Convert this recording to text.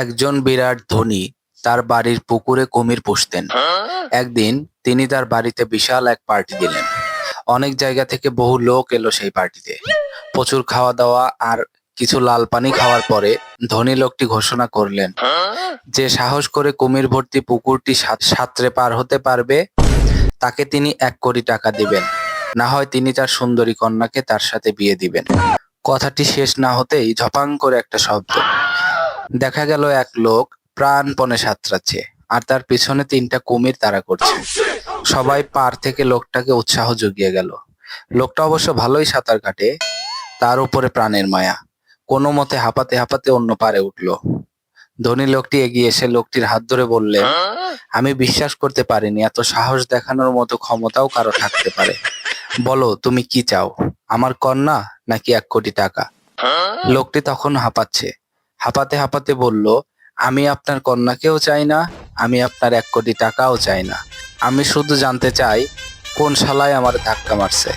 একজন বিরাট ধনী তার বাড়ির পুকুরে কুমির পুষতেন। একদিন তিনি তার বাড়িতে বিশাল এক পার্টি দিলেন। অনেক জায়গা থেকে বহু লোক এলো সেই পার্টিতে। প্রচুর খাওয়া দাওয়া আর কিছু লাল পানি খাওয়ার পরে ধনী লোকটি ঘোষণা করলেন, যে সাহস করে কুমির ভর্তি পুকুরটি সাঁতরে পার হতে পারবে তাকে তিনি 1 কোটি টাকা দিবেন, না হয় তিনি তার সুন্দরী কন্যাকে তার সাথে বিয়ে দিবেন। কথাটি শেষ না হতেই ঝপাং করে একটা শব্দ। দেখা গেল এক লোক প্রাণপণে সাঁতরাচ্ছে আর তার পিছনে 3টা কুমির তাড়া করছে। সবাই পার থেকে লোকটাকে উৎসাহ জুগিয়ে গেল। লোকটা অবশ্য ভালোই সাঁতার কাটে, তার উপরে প্রাণের মায়া। কোনো মতে হাঁপাতে হাঁপাতে অন্য পারে উঠলো। ধনী লোকটি এগিয়ে এসে লোকটির হাত ধরে বললেন, আমি বিশ্বাস করতে পারিনি এত সাহস দেখানোর মতো ক্ষমতাও কারো থাকতে পারে। বলো তুমি কি চাও, আমার কন্যা নাকি 1 কোটি টাকা? লোকটি তখন হাঁপাচ্ছে, হাঁপাতে হাঁপাতে বলল, আমি আপনার কন্যাকেও চাই না, আমি আপনার 1 কোটি টাকাও চাই না। আমি শুধু জানতে চাই কোন শালায় আমার ধাক্কা মারছে।